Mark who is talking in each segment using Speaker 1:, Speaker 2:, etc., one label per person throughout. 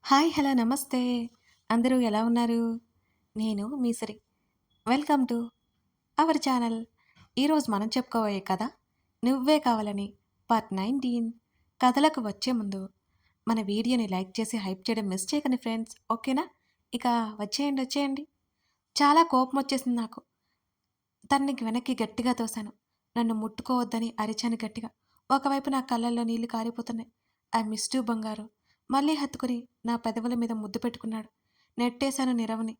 Speaker 1: Hi! Hello! నమస్తే. అందరూ ఎలా ఉన్నారు? నేను మీ Siri. Welcome to our channel. ఈరోజు మనం చెప్పుకోబోయే కథ 'నువ్వే కావాలని' పార్ట్ 19. కథలకు వచ్చే ముందు మన వీడియోని లైక్ చేసి హైప్ చేయడం మిస్ చేయకండి ఫ్రెండ్స్. ఓకేనా? ఇక వచ్చేయండి. చాలా కోపమొచ్చేసింది నాకు. తనని వెనక్కి గట్టిగా తోశాను. నన్ను ముట్టుకోవద్దని అరిచాను గట్టిగా. ఒకవైపు నా కళ్ళల్లో నీళ్లు కారిపోతున్నాయి. ఐ మిస్డ్ యూ బంగారు. మళ్ళీ హత్తుకుని నా పెదవుల మీద ముద్దు పెట్టుకున్నాడు. నెట్టేశాను నీరవ్‌ని.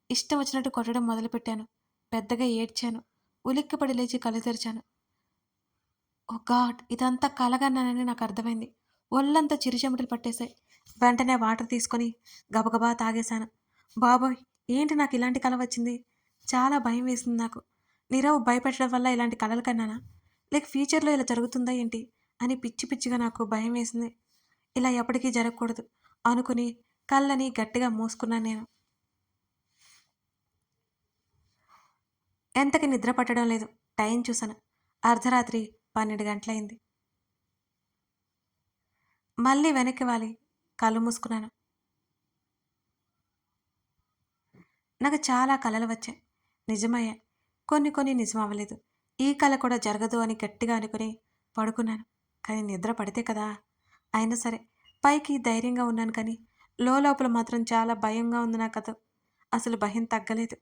Speaker 1: ఇష్టం వచ్చినట్టు కొట్టడం మొదలుపెట్టాను. పెద్దగా ఏడ్చాను. ఉలిక్కిపడి లేచి కళ్ళు తెరిచాను. ఓహ్ గాడ్! ఇదంతా కలగన్నానని నాకు అర్థమైంది. ఒళ్ళంతా చిరుచెమటలు పట్టేశాయి. వెంటనే వాటర్ తీసుకొని గబగబా తాగేశాను. బాబోయ్! ఏంటి నాకు ఇలాంటి కల వచ్చింది? చాలా భయం వేసింది నాకు. నీరవ్ భయపెట్టడం వల్ల ఇలాంటి కలలు కన్నానా? లేక ఫ్యూచర్‌లో ఇలా జరుగుతుందా ఏంటి? అని పిచ్చి పిచ్చిగా నాకు భయం వేసింది. ఇలా ఎప్పటికీ జరగకూడదు అనుకుని కళ్ళని గట్టిగా మూసుకున్నాను నేను. ఎంతకి నిద్ర పట్టడం లేదు. టైం చూశాను. అర్ధరాత్రి 12 గంటలయింది. మళ్ళీ వెనక్కి వాలి కళ్ళు మూసుకున్నాను. నాకు చాలా కలలు వచ్చాయి. నిజమయ్యాయి. కొన్ని కొన్ని నిజమవ్వలేదు. ఈ కల కూడా జరగదు అని గట్టిగా అనుకుని పడుకున్నాను. కానీ నిద్ర పడితే కదా! అయినా సరే పైకి ధైర్యంగా ఉన్నాను కానీ లోపల మాత్రం చాలా భయంగా ఉంది నాకదు. అసలు భయం తగ్గలేదు.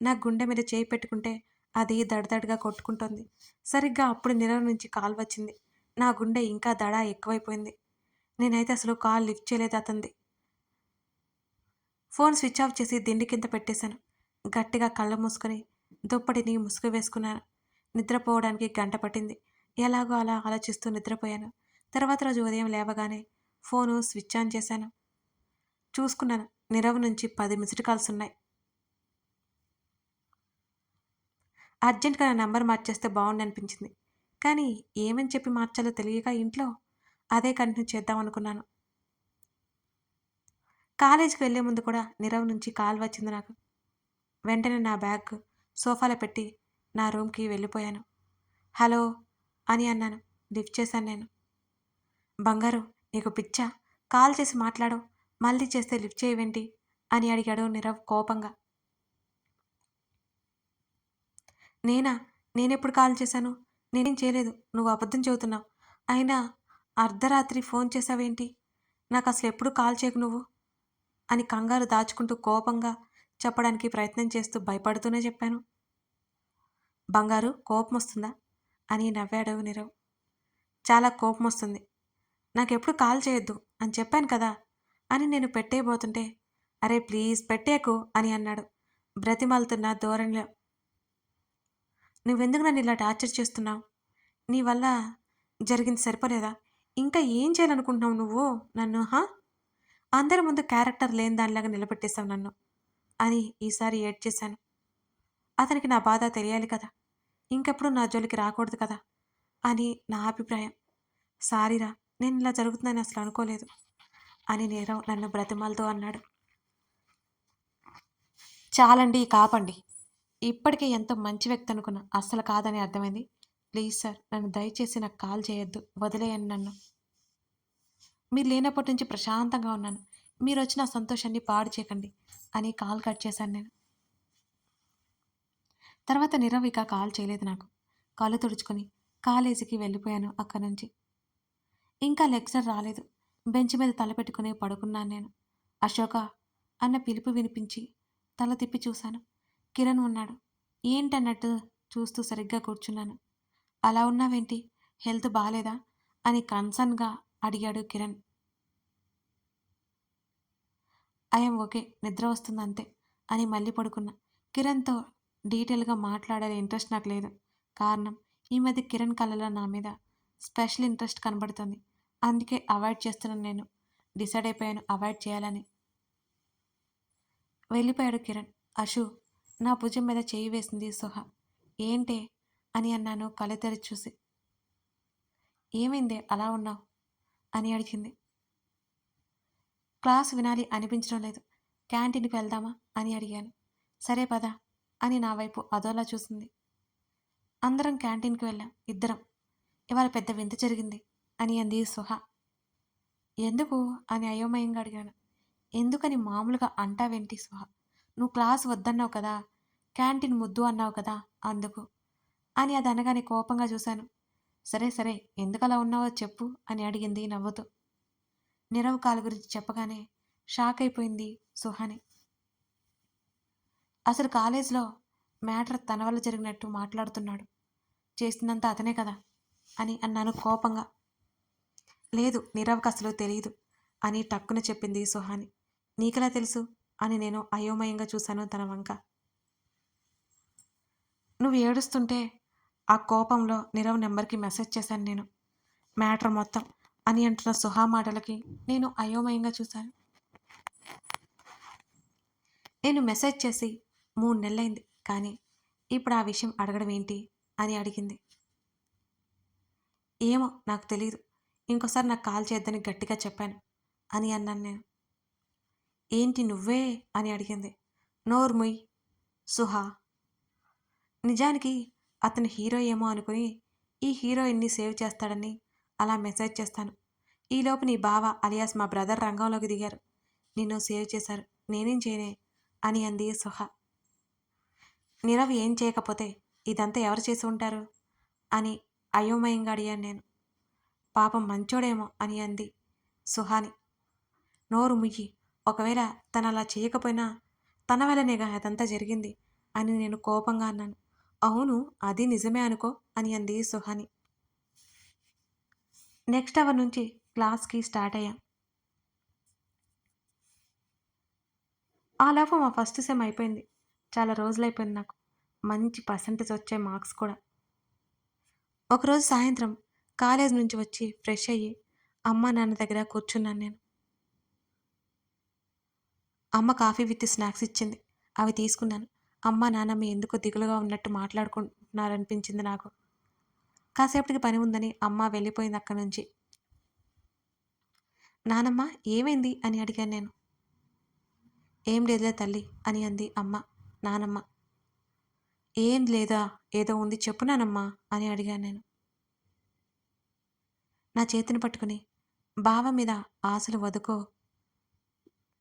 Speaker 1: నా గుండె మీద చేయి పెట్టుకుంటే అది దడదడగా కొట్టుకుంటోంది. సరిగ్గా అప్పుడు నీరవ్ నుంచి కాల్ వచ్చింది. నా గుండె ఇంకా దడ ఎక్కువైపోయింది. నేనైతే అసలు కాల్ లిఫ్ట్ చేయలేదు అతనిది. ఫోన్ స్విచ్ ఆఫ్ చేసి దిండి కింద పెట్టేశాను. గట్టిగా కళ్ళు మూసుకొని దుప్పటిని ముసుగు వేసుకున్నాను. నిద్రపోవడానికి గంట పట్టింది. ఎలాగో అలా ఆలోచిస్తూ నిద్రపోయాను. తర్వాత రోజు ఉదయం లేవగానే ఫోను స్విచ్ ఆన్ చేశాను. చూసుకున్నాను. నీరవ్ నుంచి 10 మిస్డ్ కాల్స్ ఉన్నాయి. అర్జెంట్‌గా నా నంబర్ మార్చేస్తే బావుండనిపించింది. కానీ ఏమని చెప్పి మార్చాలో తెలియక ఇంట్లో అదే కంటిన్యూ చేద్దామనుకున్నాను. కాలేజీకి వెళ్ళే ముందు కూడా నీరవ్ నుంచి కాల్ వచ్చింది నాకు. వెంటనే నా బ్యాగ్ సోఫాలో పెట్టి నా రూమ్‌కి వెళ్ళిపోయాను. హలో! అని అన్నాను. లిఫ్ట్ చేశాను నేను. బంగారు నీకు పిచ్చా? కాల్ చేసి మాట్లాడవు. మళ్ళీ చేస్తే లిఫ్ట్ చేయవేంటి? అని అడిగాడు నీరవ్ కోపంగా. నేనా? నేనెప్పుడు కాల్ చేశాను? నేనేం చేయలేదు. నువ్వు అబద్ధం చెబుతున్నావు. అయినా అర్ధరాత్రి ఫోన్ చేశావేంటి? నాకసలెప్పుడు కాల్ చేయకు నువ్వు అని కంగారు దాచుకుంటూ కోపంగా చెప్పడానికి ప్రయత్నం చేస్తూ భయపడుతూనే చెప్పాను. బంగారు కోపమొస్తుందా? అని నవ్వాడు నీరవ్. చాలా కోపమొస్తుంది. నాకెప్పుడు కాల్ చేయొద్దు అని చెప్పాను కదా! అని నేను పెట్టేయబోతుంటే, అరే ప్లీజ్ పెట్టేయకు అని అన్నాడు బ్రతిమాలుతున్న ధోరణిలో. నువ్వెందుకు నన్నిలా టార్చర్ చేస్తున్నావు? నీ వల్ల జరిగింది సరిపోలేదా? ఇంకా ఏం చేయాలనుకుంటున్నావు నువ్వు నన్ను అందరి ముందు క్యారెక్టర్ లేని దానిలాగా నిలబెట్టేశావు నన్ను అని ఈసారి ఏడ్చేశాను. అతనికి నా బాధ తెలియాలి కదా! ఇంకెప్పుడు నా జోలికి రాకూడదు కదా! అని నా అభిప్రాయం. సారీరా! నేనిలా జరుగుతుందని అసలు అనుకోలేదు అని నీరవ్ నన్ను బ్రతిమాలుతూ అన్నాడు. చాలండి ఇక ఆపండి. ఇప్పటికే ఎంతో మంచి వ్యక్తి అనుకున్నా. అస్సలు కాదని అర్థమైంది. ప్లీజ్ సార్ నన్ను దయచేసి నాకు కాల్ చేయొద్దు. వదిలేయండి నన్ను. మీరు లేనప్పటి నుంచి ప్రశాంతంగా ఉన్నాను. మీరొచ్చి నా సంతోషాన్ని పాడు చేయకండి అని కాల్ కట్ చేశాను నేను. తర్వాత నీరవ్ ఇక కాల్ చేయలేదు నాకు. కళ్ళు తుడుచుకొని కాలేజీకి వెళ్ళిపోయాను అక్కడి నుంచి. ఇంకా లెక్చర్ రాలేదు. బెంచ్ మీద తలపెట్టుకుని పడుకున్నాను నేను. అశోక అన్న పిలుపు వినిపించి తల తిప్పి చూశాను. కిరణ్ ఉన్నాడు. ఏంటన్నట్టు చూస్తూ సరిగ్గా కూర్చున్నాను. అలా ఉన్నావేంటి? హెల్త్ బాలేదా? అని కన్సర్న్‌గా అడిగాడు కిరణ్. I'm okay. నిద్ర వస్తుందంతే అని మళ్ళీ పడుకున్నా. కిరణ్‌తో డీటెయిల్‌గా మాట్లాడే ఇంట్రెస్ట్ నాకు లేదు. కారణం ఈ మధ్య కిరణ్ కళ్ళలో నా మీద స్పెషల్ ఇంట్రెస్ట్ కనబడుతోంది. అందుకే అవాయిడ్ చేస్తున్నాను నేను. డిసైడ్ అయిపోయాను అవాయిడ్ చేయాలని. వెళ్ళిపోయాడు కిరణ్. అషు నా భుజం మీద చెయ్యి వేసింది సుహ. ఏంటే? అని అన్నాను కళ్ళు తెరిచి చూసి. ఏమైందే అలా ఉన్నావు? అని అడిగింది. క్లాస్ వినాలి అనిపించడం లేదు. క్యాంటీన్‌కి వెళ్దామా? అని అడిగాను. సరే పద అని నా వైపు అదోలా చూసింది. అందరం క్యాంటీన్‌కి వెళ్ళాం ఇద్దరం. ఇవాళ పెద్ద వింత జరిగింది అని అంది సుహ. ఎందుకు? అని అయోమయంగా అడిగాను. ఎందుకని మామూలుగా అంటావేంటి సుహ? నువ్వు క్లాస్ వద్దన్నావు కదా! క్యాంటీన్ ముద్దు అన్నావు కదా! అందుకు. అని అది అనగానే కోపంగా చూశాను. సరే సరే ఎందుకలా ఉన్నావో చెప్పు అని అడిగింది నవ్వుతూ. నీరవ్ కాల్ గురించి చెప్పగానే షాక్ అయిపోయింది సుహాని. అసలు కాలేజ్‌లో మ్యాటర్ తన వల్ల జరిగినట్టు మాట్లాడుతున్నాడు. చేసిందంతా అతనే కదా! అని అన్నాను కోపంగా. లేదు నీరవ్‌కసలు తెలీదు అని టక్కున చెప్పింది సుహాని. నీకెలా తెలుసు? అని నేను అయోమయంగా చూశాను తన వంక. నువ్వు ఏడుస్తుంటే ఆ కోపంలో నీరవ్ నెంబర్‌కి మెసేజ్ చేశాను నేను. మ్యాటర్ మొత్తం అని అంటున్న సుహా మాటలకి నేను అయోమయంగా చూశాను. నేను మెసేజ్ చేసి 3 నెలలైంది. కానీ ఇప్పుడు ఆ విషయం అడగడం ఏంటి? అని అడిగింది. ఏమో నాకు తెలీదు. ఇంకోసారి నాకు కాల్ చేయొద్దని గట్టిగా చెప్పాను అని అన్నాను నేను. ఏంటి నువ్వే? అని అడిగింది. నోరు ముయ్ సుహా. నిజానికి అతను హీరో ఏమో అనుకుని ఈ హీరోయిన్ని సేవ్ చేస్తాడని అలా మెసేజ్ చేస్తాను. ఈలోపు నీ బావ అలియాస్ మా బ్రదర్ రంగంలోకి దిగారు. నిన్ను సేవ్ చేశారు. నేనేం చేయనే అని అంది సుహ. నీరవ్ ఏం చేయకపోతే ఇదంతా ఎవరు చేసి ఉంటారు? అని అయోమయంగా అడిగాను నేను. పాపం మంచోడేమో అని అంది సుహాని. నోరు ముయ్యి. ఒకవేళ తనలా చేయకపోయినా తన వల్లనేగా అదంతా జరిగింది అని నేను కోపంగా అన్నాను. అవును అది నిజమే అనుకో అని అంది సుహాని. నెక్స్ట్ అవర్ నుంచి క్లాస్‌కి స్టార్ట్ అయ్యాం. ఆలోపు మా ఫస్ట్ సెమ్ అయిపోయింది. చాలా రోజులైపోయింది నాకు. మంచి పర్సెంటేజ్ వచ్చాయి మార్క్స్ కూడా. ఒకరోజు సాయంత్రం కాలేజ్ నుంచి వచ్చి ఫ్రెష్ అయ్యి అమ్మా నాన్న దగ్గర కూర్చున్నాను నేను. అమ్మ కాఫీ విత్ స్నాక్స్ ఇచ్చింది. అవి తీసుకున్నాను. అమ్మ, నాన్నమ్మ ఎందుకో దిగులుగా ఉన్నట్టు మాట్లాడుకుంటున్నారనిపించింది నాకు. కాసేపటికి పని ఉందని అమ్మ వెళ్ళిపోయింది అక్కడి నుంచి. నానమ్మ ఏమైంది అని అడిగాను నేను. ఏం లేదులే తల్లి అని అంది అమ్మ. నానమ్మ ఏం లేదా ఏదో ఉంది చెప్పు నానమ్మ అని అడిగాను నేను. నా చేతిని పట్టుకుని బావ మీద ఆశలు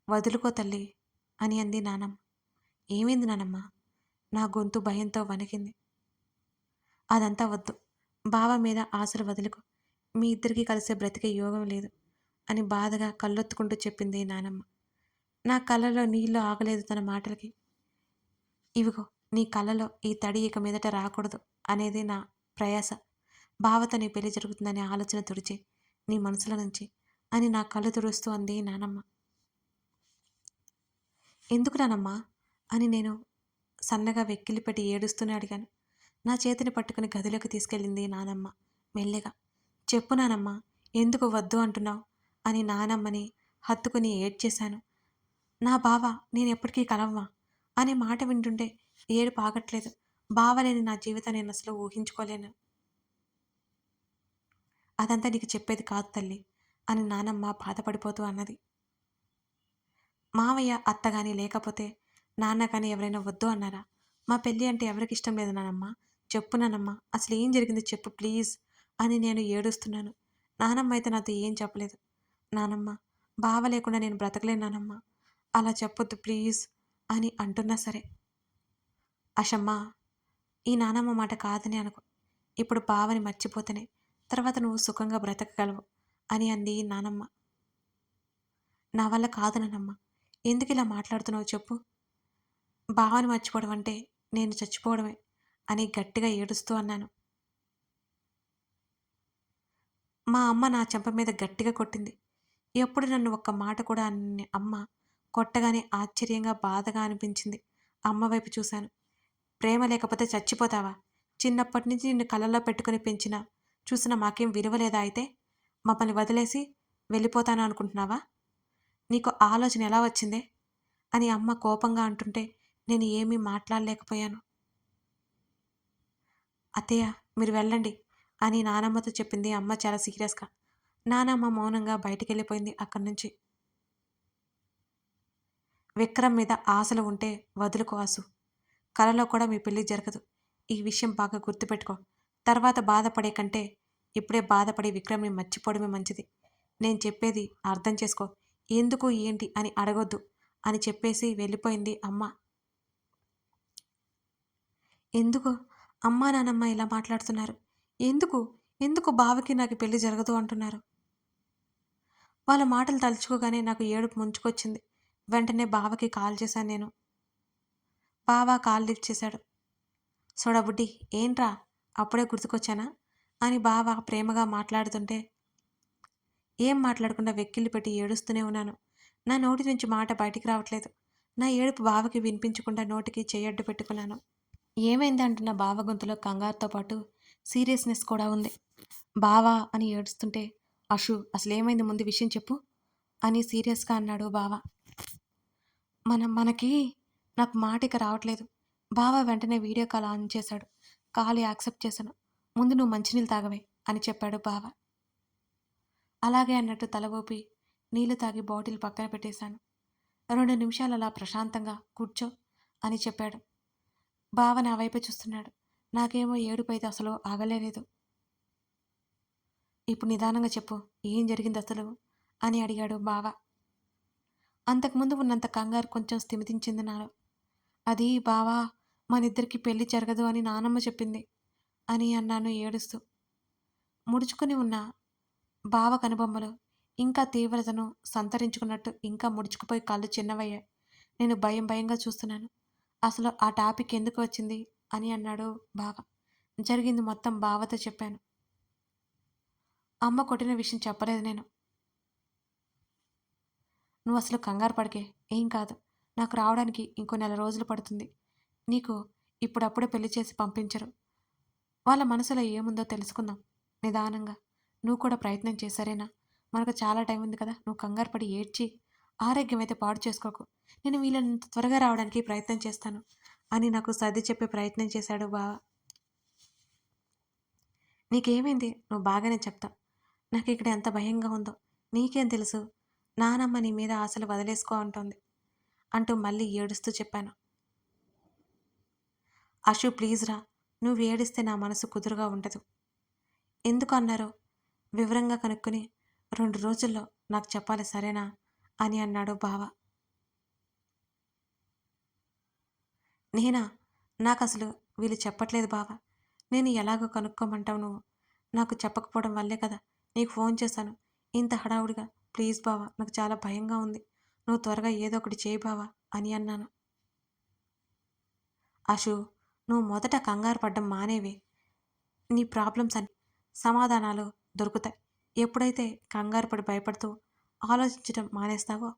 Speaker 1: వదులుకో తల్లి అని అంది నానమ్మ. ఏమైంది నానమ్మ? నా గొంతు భయంతో వణికింది. అదంతా వద్దు. బావ మీద ఆశలు వదులుకో. మీ ఇద్దరికీ కలిసే బ్రతికే యోగం లేదు అని బాధగా కళ్ళొత్తుకుంటూ చెప్పింది నానమ్మ. నా కళ్ళలో నీళ్లు ఆగలేదు తన మాటలకి. ఇవిగో నీ కళ్ళలో ఈ తడి ఇక మీదట రాకూడదు అనేది నా ప్రయాస. బావతో నీ పెళ్లి జరుగుతుందనే ఆలోచన తుడిచి నీ మనసులో నుంచి అని నా కళ్ళు తుడుస్తూ అంది నానమ్మ. ఎందుకు నానమ్మ అని నేను సన్నగా వెక్కిలిపెట్టి ఏడుస్తూనే అడిగాను. నా చేతిని పట్టుకుని గదిలోకి తీసుకెళ్ళింది నానమ్మ మెల్లిగా. చెప్పు నానమ్మ ఎందుకు వద్దు అంటున్నావు అని నానమ్మని హత్తుకుని ఏడ్చేశాను. నా బావ నేనెప్పటికీ కలవ్వా అనే మాట వింటుంటే ఏడుపు ఆగట్లేదు. బావ లేని నా జీవితం నేను అసలు ఊహించుకోలేను. అదంతా నీకు చెప్పేది కాదు తల్లి అని నానమ్మ బాధపడిపోతూ అన్నది. మావయ్య అత్త గాని లేకపోతే నాన్న కానీ ఎవరైనా వద్దు అన్నారా? మా పెళ్ళి అంటే ఎవరికి ఇష్టం లేదు నానమ్మ. చెప్పు నానమ్మ అసలు ఏం జరిగింది చెప్పు ప్లీజ్ అని నేను ఏడుస్తున్నాను. నానమ్మ అయితే నాతో ఏం చెప్పలేదు. నానమ్మ బావ లేకుండా నేను బ్రతకలేను నానమ్మ. అలా చెప్పొద్దు ప్లీజ్ అని అంటున్నా సరే. అషమ్మా ఈ నానమ్మ మాట కాదని అనుకో. ఇప్పుడు బావని మర్చిపోతేనే తర్వాత నువ్వు సుఖంగా బ్రతకగలవు అని అంది నానమ్మ. నా వల్ల కాదు నానమ్మ. ఎందుకు ఇలా మాట్లాడుతున్నావు చెప్పు. బావని మర్చిపోవడం అంటే నేను చచ్చిపోవడమే అని గట్టిగా ఏడుస్తూ అన్నాను. మా అమ్మ నా చెంప మీద గట్టిగా కొట్టింది. ఎప్పుడు నన్ను ఒక్క మాట కూడా అన్ని అమ్మ కొట్టగానే ఆశ్చర్యంగా బాధగా అనిపించింది. అమ్మ వైపు చూశాను. ప్రేమ లేకపోతే చచ్చిపోతావా? చిన్నప్పటి నుంచి నిన్ను కళ్ళల్లో పెట్టుకుని పెంచినా చూసిన మాకేం విలువ లేదా అయితే? మమ్మల్ని వదిలేసి వెళ్ళిపోతాను అనుకుంటున్నావా? నీకు ఆలోచన ఎలా వచ్చిందే? అని అమ్మ కోపంగా అంటుంటే నేను ఏమీ మాట్లాడలేకపోయాను. అత్తయ్య మీరు వెళ్ళండి అని నానమ్మతో చెప్పింది అమ్మ చాలా సీరియస్గా. నానమ్మ మౌనంగా బయటికెళ్ళిపోయింది అక్కడి నుంచి. విక్రమ్ మీద ఆశలు ఉంటే వదులుకో అసు. కలలో కూడా మీ పెళ్లి జరగదు. ఈ విషయం బాగా గుర్తుపెట్టుకో. తర్వాత బాధపడే కంటే ఇప్పుడే బాధపడి విక్రమ్‌ని మర్చిపోవడమే మంచిది. నేను చెప్పేది అర్థం చేసుకో. ఎందుకు ఏంటి అని అడగొద్దు అని చెప్పేసి వెళ్ళిపోయింది అమ్మ. ఎందుకు అమ్మా నానమ్మ ఇలా మాట్లాడుతున్నారు? ఎందుకు? ఎందుకు బావకి నాకు పెళ్లి జరగదు అంటున్నారు? వాళ్ళ మాటలు తలుచుకోగానే నాకు ఏడుపు ముంచుకొచ్చింది. వెంటనే బావకి కాల్ చేశాను నేను. బావ కాల్ లిఫ్ట్ చేశాడు. సోడాబుడ్డి ఏంట్రా అప్పుడే గుర్తుకొచ్చానా అని బావ ప్రేమగా మాట్లాడుతుంటే ఏం మాట్లాడకుండా వెక్కిళ్ళు పెట్టి ఏడుస్తూనే ఉన్నాను. నా నోటి నుంచి మాట బయటికి రావట్లేదు. నా ఏడుపు బావకి వినిపించకుండా నోటికి చెయ్యడ్డు పెట్టుకున్నాను. ఏమైంది అంటున్న బావ గొంతులో కంగారుతో పాటు సీరియస్నెస్ కూడా ఉంది. బావా అని ఏడుస్తుంటే అషు అసలేమైంది ముందు విషయం చెప్పు అని సీరియస్గా అన్నాడు బావ. మనకి నాకు మాట ఇక రావట్లేదు. బావ వెంటనే వీడియో కాల్ ఆన్ చేశాడు. కాల్ యాక్సెప్ట్ చేశాను. ముందు నువ్వు మంచినీళ్ళు తాగవే అని చెప్పాడు బావ. అలాగే అన్నట్టు తల ఊపి నీళ్లు తాగి బాటిల్ పక్కన పెట్టేశాను. 2 నిమిషాలు అలా ప్రశాంతంగా కూర్చో అని చెప్పాడు. బావ నా వైపే చూస్తున్నాడు. నాకేమో ఏడుపైతే అసలు ఆగలేదు. ఇప్పుడు నిదానంగా చెప్పు ఏం జరిగింది అసలు అని అడిగాడు బావ. అంతకుముందు ఉన్నంత కంగారు కొంచెం స్థిమితించింది నాలో. అది బావా మనిద్దరికి పెళ్లి జరగదు అని నానమ్మ చెప్పింది అని అన్నాను ఏడుస్తూ. ముడుచుకుని ఉన్న బావ కనుబొమ్మలు ఇంకా తీవ్రతను సంతరించుకున్నట్టు ఇంకా ముడుచుకుపోయి కళ్ళు చిన్నవయ్యాయి. నేను భయంగా చూస్తున్నాను. అసలు ఆ టాపిక్ ఎందుకు వచ్చింది అని అన్నాడు బావ. జరిగింది మొత్తం బావతో చెప్పాను. అమ్మ కొట్టిన విషయం చెప్పలేదు నేను. నువ్వు అసలు కంగారు పడకే, ఏం కాదు. నాకు రావడానికి ఇంకో నెల రోజులు పడుతుంది. నీకు ఇప్పుడప్పుడే పెళ్లి చేసి పంపించరు. వాళ్ళ మనసులో ఏముందో తెలుసుకుందాం నిదానంగా. నువ్వు కూడా ప్రయత్నం చేయి సరేనా? మనకు చాలా టైం ఉంది కదా. నువ్వు కంగారు పడి ఏడ్చి ఆరోగ్యం అయితే పాడు చేసుకోకు. నేను వీలైనంత త్వరగా రావడానికి ప్రయత్నం చేస్తాను అని నాకు సర్ది చెప్పే ప్రయత్నం చేశాడు బావ. నీకేమైంది? నువ్వు బాగానే చెప్తా. నాకు ఇక్కడ ఎంత భయంగా ఉందో నీకేం తెలుసు? నానమ్మ నీ మీద ఆశలు వదిలేసుకో అంటోంది అంటూ మళ్ళీ ఏడుస్తూ చెప్పాను. అషు ప్లీజ్ రా, నువ్వు ఏడిస్తే నా మనసు కుదురుగా ఉండదు. ఎందుకు అన్నారో వివరంగా కనుక్కొని 2 రోజుల్లో నాకు చెప్పాలి సరేనా అని అన్నాడు బావ. నేనా? నాకసలు వీళ్ళు చెప్పట్లేదు బావ. నేను ఎలాగో కనుక్కోమంటావు నువ్వు? నాకు చెప్పకపోవడం వల్లే కదా నీకు ఫోన్ చేశాను ఇంత హడావుడిగా. ప్లీజ్ బావ నాకు చాలా భయంగా ఉంది. నువ్వు త్వరగా ఏదో ఒకటి చేయి బావా అని అన్నాను. అషు నువ్వు మొదట కంగారు పడ్డం మానేవే. నీ ప్రాబ్లమ్స్ అన్ని సమాధానాలు దొరుకుతాయి. ఎప్పుడైతే కంగారు పడి భయపడుతూ ఆలోచించడం మానేస్తావో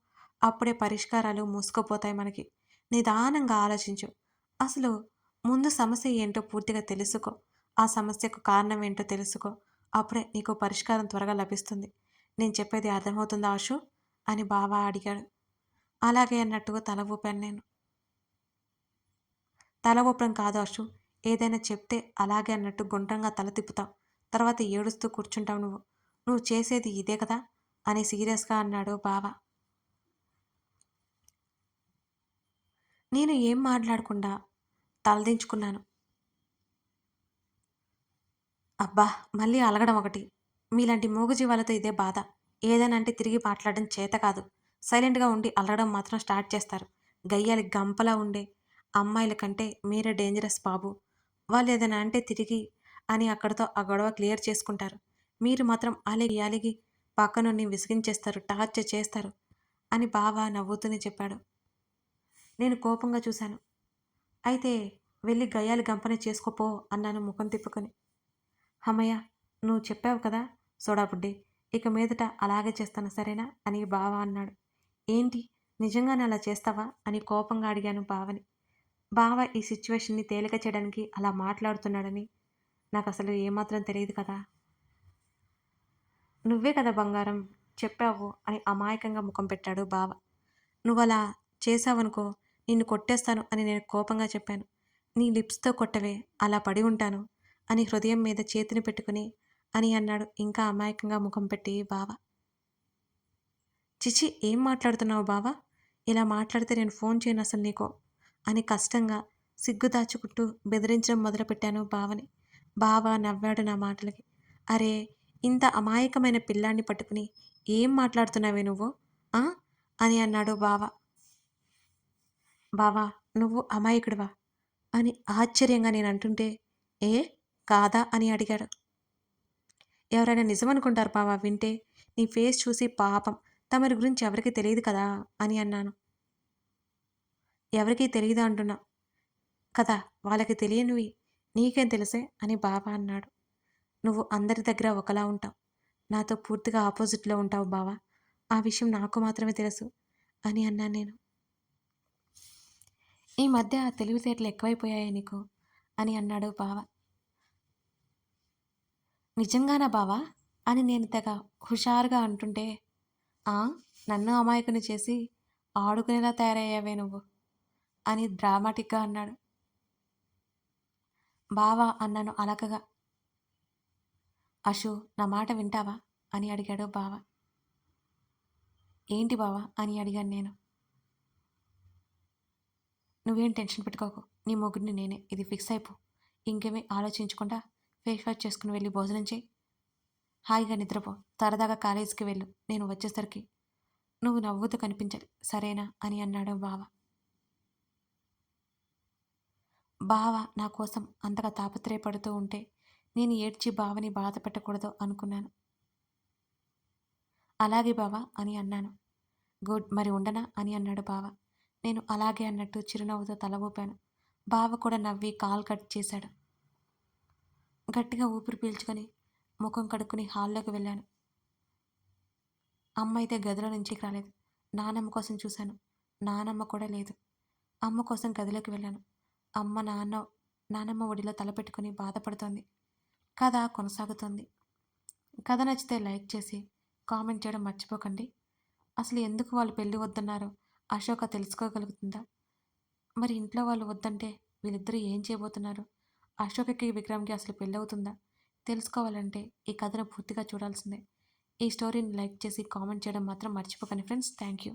Speaker 1: అప్పుడే పరిష్కారాలు మూసుకుపోతాయి మనకి. నిదానంగా ఆలోచించు. అసలు ముందు సమస్య ఏంటో పూర్తిగా తెలుసుకో. ఆ సమస్యకు కారణం ఏంటో తెలుసుకో. అప్పుడే నీకు పరిష్కారం త్వరగా లభిస్తుంది. నేను చెప్పేది అర్థమవుతుందా ఆషు అని బావ అడిగాడు. అలాగే అన్నట్టుగా తల ఊపాను నేను. తల ఊపడం కాదు అషు, ఏదైనా చెప్తే అలాగే అన్నట్టు గుండ్రంగా తల తిప్పుతావు. తర్వాత ఏడుస్తూ కూర్చుంటావు నువ్వు. నువ్వు చేసేది ఇదే కదా అని సీరియస్గా అన్నాడు బావ. నేను ఏం మాట్లాడకుండా తలదించుకున్నాను. అబ్బా మళ్ళీ అలగడం ఒకటి. మీలాంటి మూగజీవాలతో ఇదే బాధ. ఏదైనా అంటే తిరిగి మాట్లాడడం చేత కాదు. సైలెంట్గా ఉండి అలగడం మాత్రం స్టార్ట్ చేస్తారు. గయ్యాలి గంపలా ఉండే అమ్మాయిల కంటే మీరే డేంజరస్ బాబు. వాళ్ళు ఏదైనా అంటే తిరిగి అని అక్కడితో ఆ గొడవ క్లియర్ చేసుకుంటారు. మీరు మాత్రం అలిగి అలిగి పక్కనుండి విసిగించేస్తారు, టార్చర్ చేస్తారు అని బావ నవ్వుతూనే చెప్పాడు. నేను కోపంగా చూశాను. అయితే వెళ్ళి గయ్యాలి గంపనే చేసుకోపో అన్నాను ముఖం తిప్పుకొని. హమ్మయ్య నువ్వు చెప్పావు కదా సోడాబుడ్డి, ఇక మీదట అలాగే చేస్తాను సరేనా అని బావ అన్నాడు. ఏంటి నిజంగానే అలా చేస్తావా అని కోపంగా అడిగాను బావని. బావ ఈ సిచ్యువేషన్ని తేలిక చేయడానికి అలా మాట్లాడుతున్నాడని నాకు అసలు ఏమాత్రం తెలియదు కదా. నువ్వే కదా బంగారం చెప్పావు అని అమాయకంగా ముఖం పెట్టాడు బావ. నువ్వలా చేశావనుకో నిన్ను కొట్టేస్తాను అని నేను కోపంగా చెప్పాను. నీ లిప్స్తో కొట్టవే అలా పడి ఉంటాను అని హృదయం మీద చేతిని పెట్టుకుని అని అన్నాడు ఇంకా అమాయకంగా ముఖం పెట్టి బావ. చిచి ఏం మాట్లాడుతున్నావు బావా? ఇలా మాట్లాడితే నేను ఫోన్ చేయను అసలు నీకో అని కష్టంగా సిగ్గు దాచుకుంటూ బెదిరించడం మొదలుపెట్టాను బావని. బావ నవ్వాడు నా మాటలకి. అరే ఇంత అమాయకమైన పిల్లాన్ని పట్టుకుని ఏం మాట్లాడుతున్నావే నువ్వు ఆ? అని అన్నాడు బావ. బావా నువ్వు అమాయకుడివా అని ఆశ్చర్యంగా నేను అంటుంటే, ఏ కాదా అని అడిగాడు. ఎవరైనా నిజమనుకుంటారు బావా వింటే. నీ ఫేస్ చూసి పాపం తమరి గురించి ఎవరికీ తెలియదు కదా అని అన్నాను. ఎవరికీ తెలీదు అంటున్నా కదా! వాళ్ళకి తెలియనివి నీకేం తెలుసే అని బావ అన్నాడు. నువ్వు అందరి దగ్గర ఒకలా ఉంటావు. నాతో పూర్తిగా ఆపోజిట్‌లో ఉంటావు బావ. ఆ విషయం నాకు మాత్రమే తెలుసు అని అన్నాను నేను. ఈ మధ్య తెలివితేటలు ఎక్కువైపోయాయే నీకు అని అన్నాడు బావ. నిజంగానా బావా అని నేను తెగ హుషారుగా అంటుంటే, ఆ నన్ను అమాయకుని చేసి ఆడుకునేలా తయారయ్యావే నువ్వు అని డ్రామాటిక్గా అన్నాడు. బావా అన్నాను అలకగా. అషు నా మాట వింటావా అని అడిగాడు బావ. ఏంటి బావా అని అడిగాను నేను. నువ్వేం టెన్షన్ పెట్టుకోకు. నీ మొగుడిని నేనే. ఇది ఫిక్స్ అయిపో. ఇంకేమీ ఆలోచించకుండా ఫేస్ వాష్ చేసుకుని వెళ్ళి భోజనం చేయి. హాయిగా నిద్రపో. సరదాగా కాలేజీకి వెళ్ళు. నేను వచ్చేసరికి నువ్వు నవ్వుతూ కనిపించాలి. సరేనా అని అన్నాడు బావ. బావ నా కోసం అంతగా తాపత్రయపడుతూ ఉంటే నేను ఏడ్చి బావని బాధ పెట్టకూడదు అనుకున్నాను. అలాగే బావ అని అన్నాను. గుడ్ మరి ఉండనా అని అన్నాడు బావ. నేను అలాగే అన్నట్టు చిరునవ్వుతో తల ఊపాను. బావ కూడా నవ్వి కాల్ కట్ చేశాడు. గట్టిగా ఊపిరి పీల్చుకొని ముఖం కడుక్కుని హాల్లోకి వెళ్ళాను. అమ్మ అయితే గదిలో నుంచి రాలేదు. నానమ్మ కోసం చూశాను. నానమ్మ కూడా లేదు. అమ్మ కోసం గదిలోకి వెళ్ళాను. అమ్మ నానమ్మ ఒడిలో తలపెట్టుకుని బాధపడుతోంది. కథ కొనసాగుతుంది. కథ నచ్చితే లైక్ చేసి కామెంట్ చేయడం మర్చిపోకండి. అసలు ఎందుకు వాళ్ళు పెళ్లి వద్దన్నారో అశోక తెలుసుకోగలుగుతుందా? మరి ఇంట్లో వాళ్ళు వద్దంటే వీళ్ళిద్దరూ ఏం చేయబోతున్నారు? అశోకకి, విక్రమ్‌కి అసలు పెళ్ళవుతుందా? తెలుసుకోవాలంటే ఈ కథను పూర్తిగా చూడాల్సిందే. ఈ స్టోరీని లైక్ చేసి కామెంట్ చేయడం మాత్రం మర్చిపోకండి ఫ్రెండ్స్. Thank you.